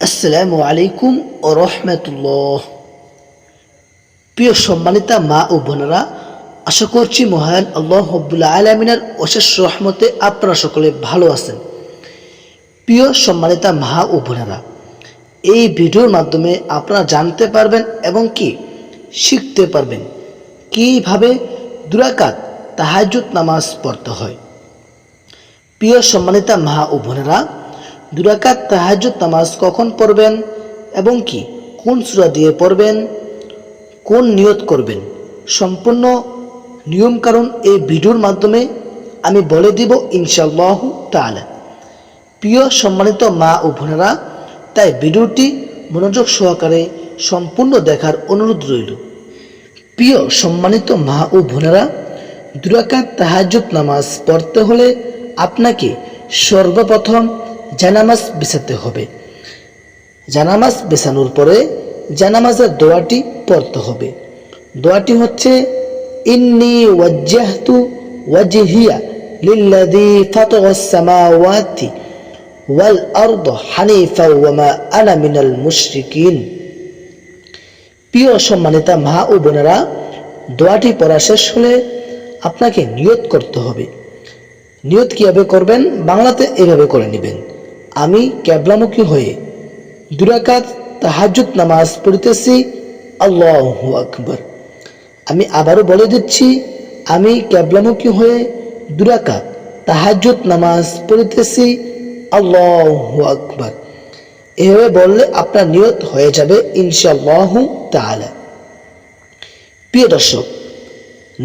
আসসালামু আলাইকুম ও রহমতুল্লাহ। প্রিয় সম্মানিতা মা ও বোনেরা, আশা করছি মহান আল্লাহ রাব্বুল আলামিনের অশেষ রহমতে আপনারা সকলে ভালো আছেন। প্রিয় সম্মানিতা মা ও বোনেরা, এই ভিডিওর মাধ্যমে আপনারা জানতে পারবেন এবং কি শিখতে পারবেন কিভাবে 2 রাকাত তাহাজ্জুদ নামাজ পড়তে হয়। প্রিয় সম্মানিতা মা ও বোনেরা, 2 রাকাত তাহাজ্জুদ নামাজ কখন পড়বেন এবং কি কোন সূরা দিয়ে পড়বেন, কোন নিয়ত করবেন, সম্পূর্ণ নিয়ম কারণ এই ভিডিওর মাধ্যমে আমি বলে দিব ইনশাআল্লাহ তাআলা। প্রিয় সম্মানিত মা ও বোনেরা, তাই ভিডিওটি মনোযোগ সহকারে সম্পূর্ণ দেখার অনুরোধ রইল। প্রিয় সম্মানিত মা ও বোনেরা, 2 রাকাত তাহাজ্জুদ নামাজ পড়তে হলে আপনাকে সর্বপ্রথম জানামাজ বিছাতে হবে। জানামাজ বিছানোর পরে জানামাজের দোয়াটি পড়তে হবে। দোয়াটি হচ্ছে ইন্নী ওয়াজ্জাহতু ওয়াজহিয়া লিল্লাযী ফাতারাস সামাওয়াতি ওয়াল আরদ হানিফা ওয়া মা আনা মিনাল মুশরিকিন। প্রিয় সম্মানিতা মা ও বোনেরা, দোয়াটি পড়া শেষ হলে আপনাকে নিয়ত করতে হবে। নিয়ত কিভাবে করবেন? বাংলাতে এভাবে করে নেবেন। আমি কিবলামুখী হয়ে 2 রাকাত তাহাজ্জুদ নামাজ পড়িতেছি, আল্লাহু আকবার। আমি আবারও বলে দিচ্ছি, আমি কিবলামুখী হয়ে 2 রাকাত তাহাজ্জুদ নামাজ পড়িতেছি, আল্লাহু আকবার। এভাবে বললে আপনার নিয়ত হয়ে যাবে ইনশাআল্লাহু তাআলা। প্রিয় দর্শক,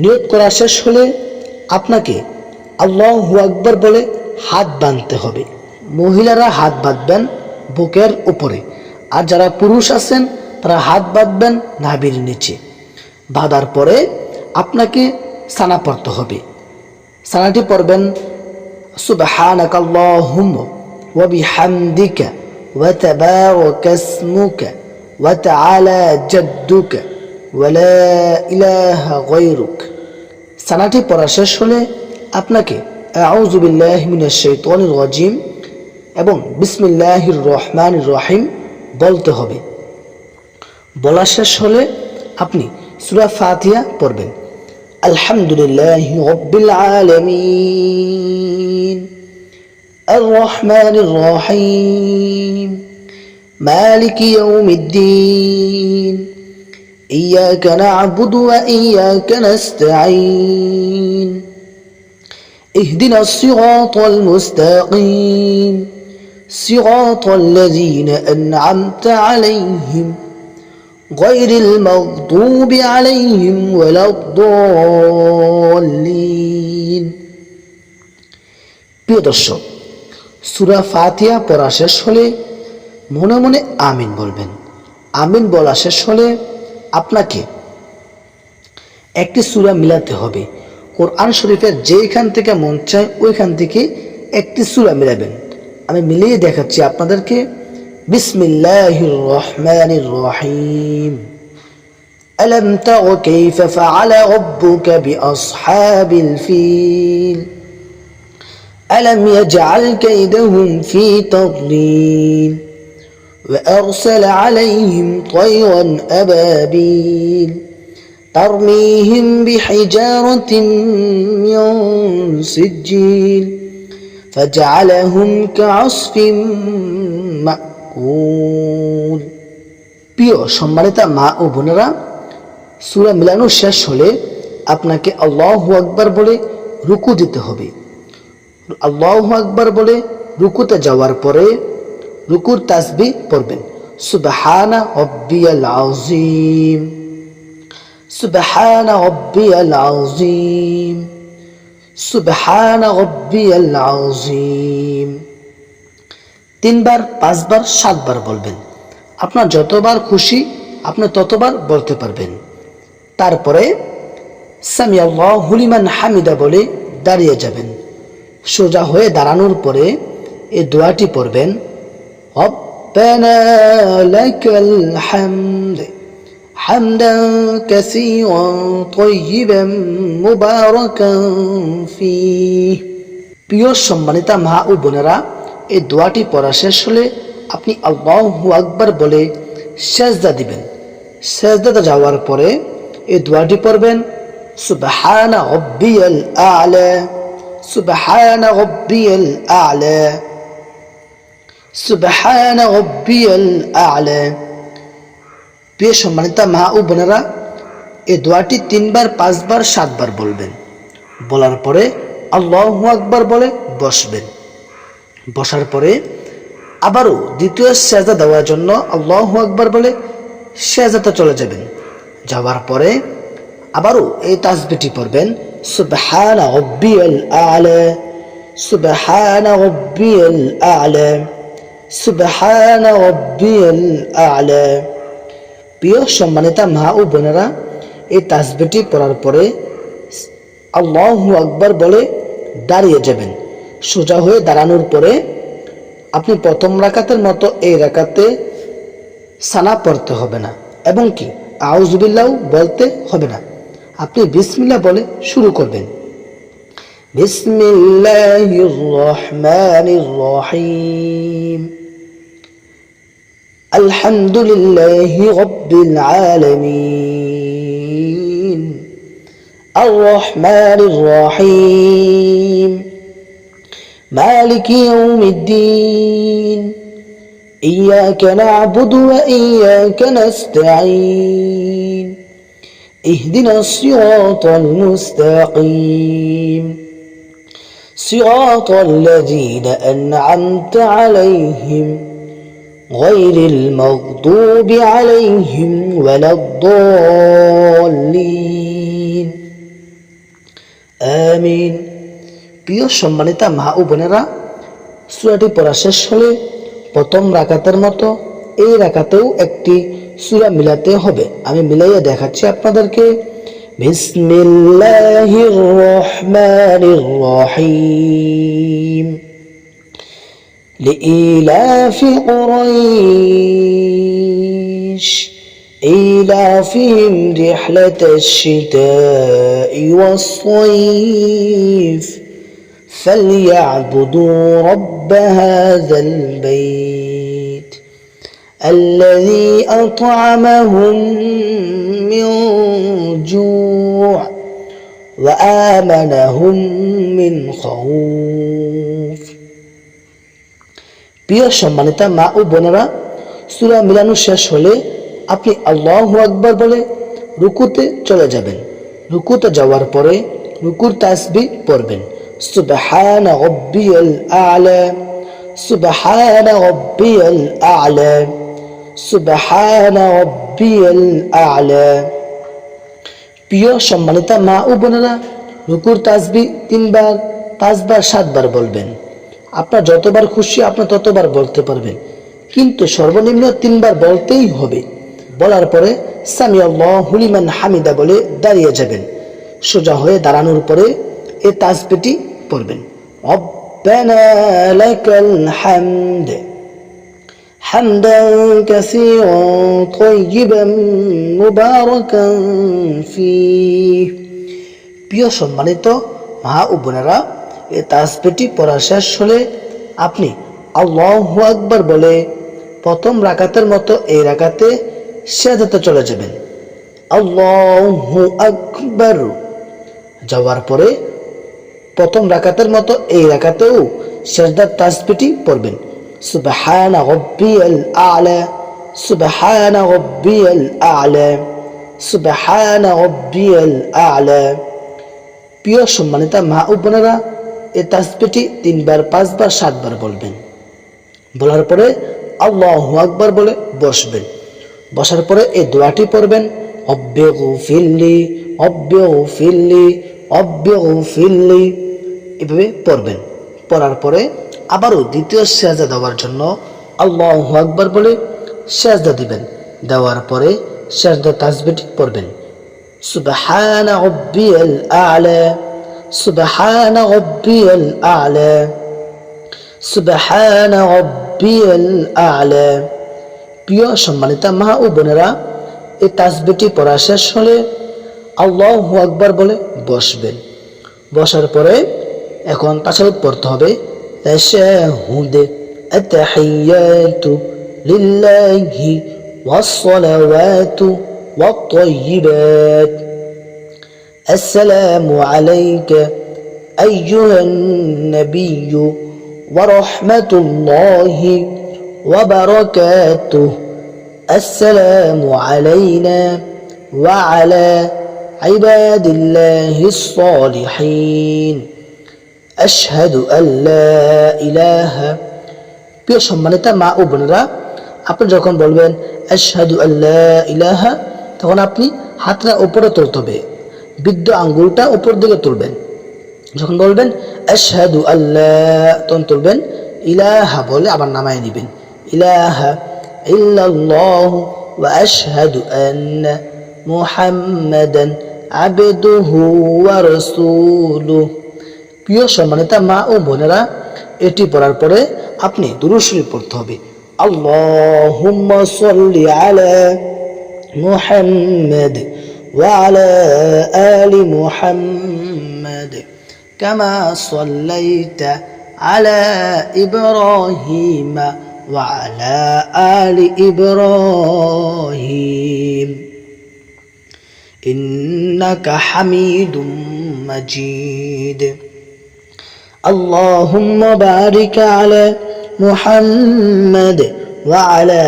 নিয়ত করা শেষ হলে আপনাকে আল্লাহু আকবার বলে হাত বাঁধতে হবে। মহিলারা হাত বাঁধবেন বুকের উপরে, আর যারা পুরুষ আছেন তারা হাত বাঁধবেন নাভির নিচে। বাঁধার পরে আপনাকে সানা পড়তে হবে। সানাটি পড়বেন সুবহানাকাল্লাহুম্মা ওয়া বিহামদিকা ওয়া তাবারাকা ইসমুকা ওয়া তাআলা জাদ্দুকা ওয়া লা ইলাহা গায়রুক। সানাটি পড়া শেষ হলে আপনাকে আউযু বিল্লাহি মিনাশ শাইতানির রাজিম এবং বিসমিল্লাহির রহমানির রহিম বলতে হবে। বলা শেষ হলে আপনি সূরা ফাতিহা পড়বেন। আলহামদুলিল্লাহি রাব্বিল আলামিন আর রহমানির রহিম মালিকি ইয়াউমিদ্দিন ইয়্যাকা না'বুদু ওয়া ইয়্যাকা নাস্তাঈন اهدنا الصراط المستقيم صراط الذين أنعمت عليهم غير المغضوب عليهم ولا الضالين। প্রিয় দর্শক, সূরা ফাতিহা পড়া শেষ হলে মনে মনে আমিন বলবেন। আমিন বলা শেষ হলে আপনাকে একটি সূরা মিলাতে হবে। কোরআন শরীফের যেখান থেকে মন চায় ওইখান থেকে একটি সূরা মিলাবেন। আমি মিলিয়ে দেখাচ্ছি আপনাদেরকে। বিসমিল্লাহির রহমানির রহিম আলাম তারা কাইফা ফাআলা রাব্বুকা বিআসহাবিল ফিল আলাম ইয়াজআল কাইদাহুম ফি তাদলিল ওয়া আরসালা আলাইহিম তায়রান আবাবিল ترميهم بحجارة من سجيل فجعلهم كعصف مأكول। প্রিয় সম্মানিতা মা ও বোনেরা, সূরা মিলানো শেষ হলে আপনাকে আল্লাহু আকবার বলে রুকু দিতে হবে। আল্লাহু আকবার বলে রুকুতে যাওয়ার পরে রুকুর তাসবিহ পড়বেন। সুবহানা রাব্বিয়াল আযীম সুবহানা রাব্বিয়াল আযীম সুবহানা রাব্বিয়াল আযীম 3 বার, 5 বার, 7 বার বলবেন। আপনার যতবার খুশি আপনি ততবার বলতে পারবেন। তারপরে সামিআল্লাহু লিমান হামিদা বলে দাঁড়িয়ে যাবেন। সোজা হয়ে দাঁড়ানোর পরে এই দোয়াটি পড়বেন, রব্বানা লাকাল হামদ حمدا كثيرا طيبا مباركا فيه। প্রিয় সম্মানিতা মা ও বোনেরা, এই দোয়াটি পড়া শেষ হলে আপনি আল্লাহু আকবার বলে সেজদা দিবেন। সেজদাতে যাওয়ার পরে এই দোয়াটি পড়বেন, সুবহানা রাব্বিয়াল আ'লা, সুবহানা রাব্বিয়াল আ'লা, সুবহানা রাব্বিয়াল আ'লা। প্রিয় সম্মানিতা মা ও বোনেরা, এই দোয়াটি 3 বার 5 বার 7 বার বলবেন। বলার পরে আল্লাহু আকবার বলে বসবেন। বসার পরে আবারও দ্বিতীয় সেজদা দেওয়ার জন্য আল্লাহু আকবার বলে সেজদাতে চলে যাবেন। যাওয়ার পরে আবারও এই তাসবিহটি পড়বেন, সুবহানা রাব্বিয়াল আ'লা, সুবহানা রাব্বিয়াল আ'লা, সুবহানা রাব্বিয়াল আ'লা। প্রিয় সম্মানিতা মা ও বোনেরা, এই তাসবিহটি পড়ার পরে আল্লাহু আকবার বলে দাঁড়িয়ে যাবেন। সোজা হয়ে দাঁড়ানোর পরে আপনি প্রথম রাকাতের মতো এই রাকাতে সানা পড়তে হবে না এবং কি আউযু বিল্লাহ বলতে হবে না। আপনি বিসমিল্লাহ বলে শুরু করবেন। বিসমিল্লাহির রহমানির রহিম, আলহামদুলিল্লাহি রাব্বিল আলামিন, আর রহমানির রহিম, মালিকি ইয়াউমিদ্দিন, ইয়্যাকা না'বুদু ওয়া ইয়্যাকা নাস্তাঈন, ইহদিনাস সিরাতাল মুস্তাকিম, সিরাতাল লাযীনা আন'আমতা আলাইহিম গায়রিল মাগদুবি আলাইহিম ওয়ালাদ-দাল্লিন। আমিন। প্রিয় সম্মানিতা মা ও বোনেরা, সূরাটি পড়া শেষ হলে প্রথম রাকাতের মতো এই রাকাতেও একটি সূরা মিলাতে হবে। আমি মিলাইয়া দেখাচ্ছি আপনাদেরকে। বিসমিল্লাহির রহমানির রহিম, লিইলাফি কুরাইশ ইলাফিহিম রিহলাতাশ শিতাই ওয়াস-সাইফ فليعبدوا رب هذا البيت الذي أطعمهم من جوع وآمنهم من خوف। প্রিয় সম্মানিতা মা ও বোনেরা, সূরা মিলানো শেষ হলে আপনি আল্লাহু আকবার বলে রুকুতে চলে যাবেন। রুকুতে যাওয়ার পরে রুকুর তাসবিহ পড়বেন, সুবহানা রাব্বিয়াল আ'লা, সুবহানা রাব্বিয়াল আ'লা, সুবহানা রাব্বিয়াল আ'লা। প্রিয় সম্মানিতা মা ও বোনেরা, রুকুর তাসবিহ 3 বার 5 বার 7 বার বলবেন। আপনার যতবার খুশি আপনি ততবার বলতে পারবেন, কিন্তু সর্বনিম্ন 3 বার বলতেই হবে। বলার পরে সামি আল্লাহু লিমান হামিদা বলে দাঁড়িয়ে যাবেন। সোজা হয়ে দাঁড়ানোর পরে এই তাসবিহটি পড়বেন, রব্বানা লাকাল হামদ হামদান কাসীরান তাইয়িবান মুবারাকান ফীহ। প্রিয় সম্মানিত মা ও বোনেরা, এই তাসবিহটি পড়া শেষ হলে আপনি আল্লাহু আকবার বলে প্রথম রাকাতের মতো এই রাকাতে সিজদাতে চলে যাবেন। আল্লাহু আকবার যাওয়ার পরে প্রথম রাকাতের মতো এই রাকাতেও সিজদার তাসবিহটি পড়বেন, সুবহানা রাব্বিয়াল আ'লা, সুবহানা রাব্বিয়াল আ'লা, সুবহানা রাব্বিয়াল আ'লা। প্রিয় সম্মানিতা মা ও বোনেরা, এই তাসবিহটি 3 বার 5 বার 7 বার বলবেন। বলার পরে আল্লাহু আকবার বলে বসবেন। বসার পরে এই দোয়াটি পড়বেন, রব্বিগফিরলি রব্বিগফিরলি রব্বিগফিরলি, এভাবে পড়বেন। পড়ার পরে আবারও দ্বিতীয় সিজদা দেওয়ার জন্য আল্লাহু আকবার বলে সিজদা দিবেন। দেওয়ার পরে সিজদার তাসবিহটি পড়বেন, সুবহানা রাব্বিয়াল আ'লা, সুবহানা রাব্বিয়াল আ'লা, সুবহানা রাব্বিয়াল আ'লা। প্রিয় সম্মানিতা মা ও বোনেরা, এই তাসবিহটি পড়া শেষ হলে আল্লাহু আকবার বলে বসবেন। বসার পরে এখন তাশাহুদ পড়তে হবে, তাশাহুদ التحيات لله والصلوات والطيبات السلام عليك أيها النبي ورحمة الله وبركاته السلام علينا وعلى عباد الله الصالحين أشهد أن لا إله প্রিয় সম্মানিত মা ও বোনেরা, আপনি যখন বলবেন আশহাদু আল্লা ইলাহা, তখন আপনি হাতটা উপরে তুলতে হবে, বৃদ্ধ আঙ্গুলটা উপর দিকে তুলবেন। যখন বলবেন আশহাদু আল্লা, তখন তুলবেন, ইলাহা বলে আবার নামায় দিবেন, ইলাহা ইল্লাল্লাহ ওয়া আশহাদু আন্না মুহাম্মাদান আবদুহু ওয়া রাসূলুহু। প্রিয় সম্মানিত মা ও বোনেরা, এটি পড়ার পরে আপনি দুরূদ শরীফ পড়তে হবে। আল্লাহুম্মা সাল্লি আলা মুহাম্মাদ ওয়া আলা আলি মুহাম্মাদ কামা সাল্লাইতা আলা ইব্রাহিম ওয়া আলা আলি ইব্রাহিম ইন্নাকা হামিদুম মাজিদ। اللهم بارك على محمد وعلى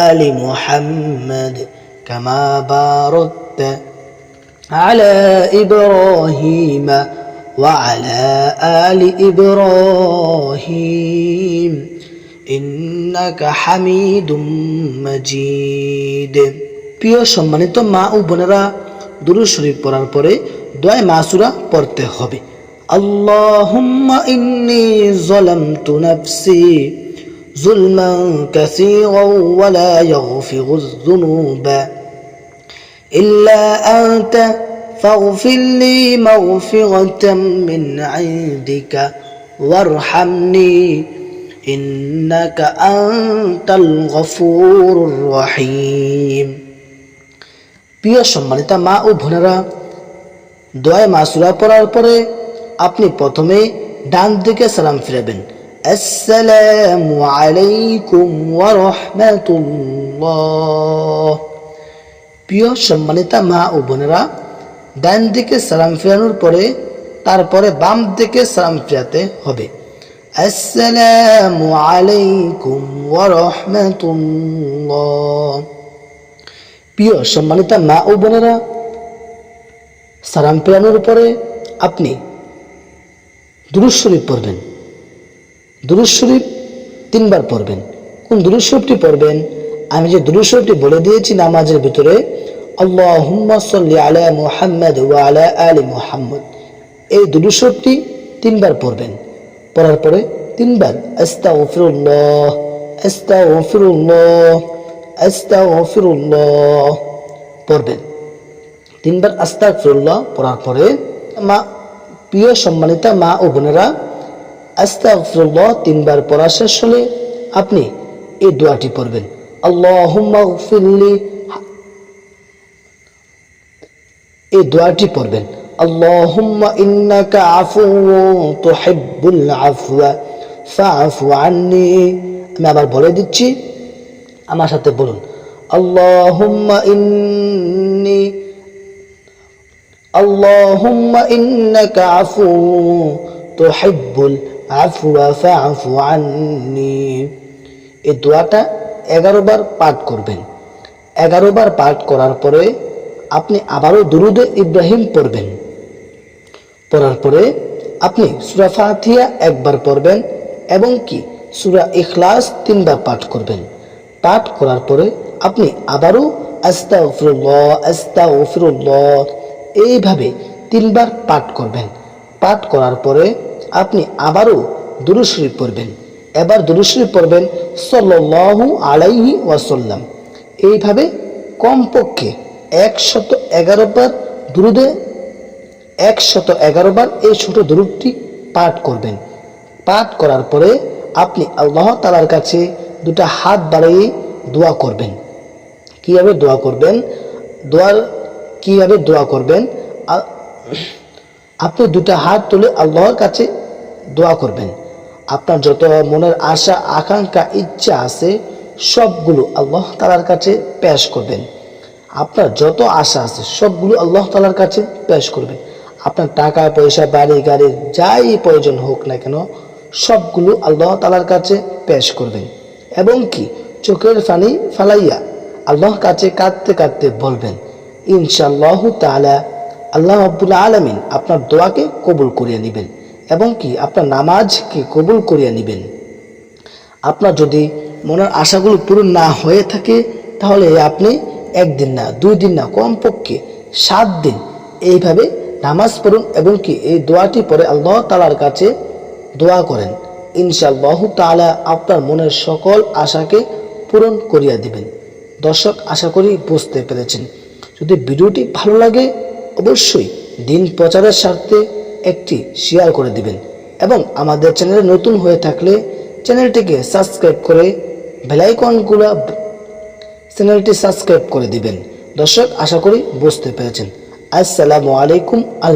آل محمد كما باركت على إبراهيم وعلى آل إبراهيم إنك حميد مجيد। প্রিয় সম্মানিত মা ও বোনেরা, দুরূদ শরীফ পড়ার পরে দোয়া মাসুরা পড়তে হবে। আল্লাহুম্মা ইন্নী যালামতু নাফসি যুলমান কাসীরান ওয়া লা ইয়াগফিরুয যুনুবা ইল্লা আনতা ফাগফির লি মাগফিরাতাম মিন ইনদিকা ওয়ারহামনি ইন্নাকা আনতাল গফুরুর রহিম। প্রিয় সম্মানিত মা ও বোনেরা, দোয়া মাসুরা পড়ার পরে আপনি প্রথমে ডান দিকে সালাম ফিরাবেন, আসসালামু আলাইকুম ওয়া রাহমাতুল্লাহ। প্রিয় সম্মানিত মা ও বোনেরা, ডান দিকে সালাম ফিরানোর পরে তারপরে বাম দিকে সালাম ফিরাতে হবে, আসসালামু আলাইকুম ওয়া রাহমাতুল্লাহ। প্রিয় সম্মানিত মা ও বোনেরা, সালাম ফিরানোর পরে আপনি দুরূদ শরীফ পড়বেন। দুরূদ শরীফ 3 বার পড়বেন। কোন দুরূদ শরীফটি পড়বেন? আমি যে দুরূদ শরীফটি বলে দিয়েছি নামাজের ভিতরে, আল্লাহুম্মা সাল্লি আলা মুহাম্মাদ ওয়া আলা আলি মুহাম্মাদ, এই দুরূদ শরীফটি 3 বার পড়বেন। পড়ার পরে 3 বার আস্তাগফিরুল্লাহ আস্তাগফিরুল্লাহ আস্তাগফিরুল্লাহ পড়বেন। 3 বার আস্তাগফিরুল্লাহ পড়ার পরে প্রিয় সম্মানিত মা ও বোনেরা, আস্তাগফিরুল্লাহ 3 বার পড়া শেষ হলে আপনি এই দোয়াটি পড়বেন, আল্লাহুম্মা গফিরলি, এই দোয়াটি পড়বেন, আল্লাহুম্মা ইন্নাকা আফুউন তুহিব্বুল আফওয়া ফাআফু আন্নি। আমি আবার বলে দিচ্ছি, আমার সাথে বলুন, আল্লাহুম্মা ইন্নাকা আফুউন তুহিব্বুল আফওয়া ফাআফু আন্নি। এই দোয়াটা 11 বার পাঠ করবেন। 11 বার পাঠ করার পরে আপনি আবারও দুরুদে ইব্রাহিম পড়বেন। পড়ার পরে আপনি সূরা ফাতিহা 1 বার পড়বেন এবং কি সূরা ইখলাস 3 বার পাঠ করবেন। পাঠ করার পরে আপনি আবারও আস্তাগফিরুল্লাহ আস্তাগফিরুল্লাহ এইভাবে 3 বার পাঠ করবেন। পাঠ করার পরে আপনি আবারও দুরূদ শরীফ পড়বেন। এবার দুরূদ শরীফ পড়বেন সাল্লাল্লাহু আলাইহি ওয়াসাল্লাম। এইভাবে কমপক্ষে 111 বার দুরুদে 111 বার এই ছোট দুরুদটি পাঠ করবেন। পাঠ করার পরে আপনি আল্লাহ তাআলার কাছে 2টা হাত বাড়িয়ে দোয়া করবেন। কিভাবে দোয়া করবেন? কিভাবে দোয়া করবেন? আপনি 2টা হাত তুলে আল্লাহর কাছে দোয়া করবেন, আপনার যত মনের আশা আকাঙ্ক্ষা ইচ্ছা আছে সবগুলো আল্লাহ তাআলার কাছে পেশ করবেন। আপনার যত আশা আছে সবগুলো আল্লাহ তাআলার কাছে পেশ করবেন। আপনার টাকা পয়সা বাড়ি গাড়ি যাই প্রয়োজন হোক না কেন সবগুলো আল্লাহ তাআলার কাছে পেশ করবেন এবং কি চোখের পানি ফালাইয়া আল্লাহর কাছে কাঁদতে কাঁদতে বলবেন ইনশাআল্লাহ তাআলা আল্লাহ রাব্বুল আলামিন আপনার দোয়াকে কবুল করিয়া নেবেন এবং কি আপনার নামাজকে কবুল করিয়া নেবেন। আপনার যদি মনের আশাগুলো পূরণ না হয়ে থাকে তাহলে আপনি একদিন না 2 দিন না কমপক্ষে 7 দিন এইভাবে নামাজ পড়ুন এবং কি এই দোয়াটি পরে আল্লাহ তাআলার কাছে দোয়া করেন। ইনশাআল্লাহ তাআলা আপনার মনের সকল আশাকে পূরণ করিয়া দিবেন। দর্শক, আশা করি বুঝতে পেরেছেন। যদি ভিডিওটি ভালো লাগে অবশ্যই দিন প্রচারের স্বার্থে একটি শেয়ার করে দিবেন এবং আমাদের চ্যানেলে নতুন হয়ে থাকলে চ্যানেলটিকে সাবস্ক্রাইব করে বেল আইকনগুলো চ্যানেলটি সাবস্ক্রাইব করে দিবেন। দর্শক, আশা করি বুঝতে পেরেছেন। আসসালামু আলাইকুম।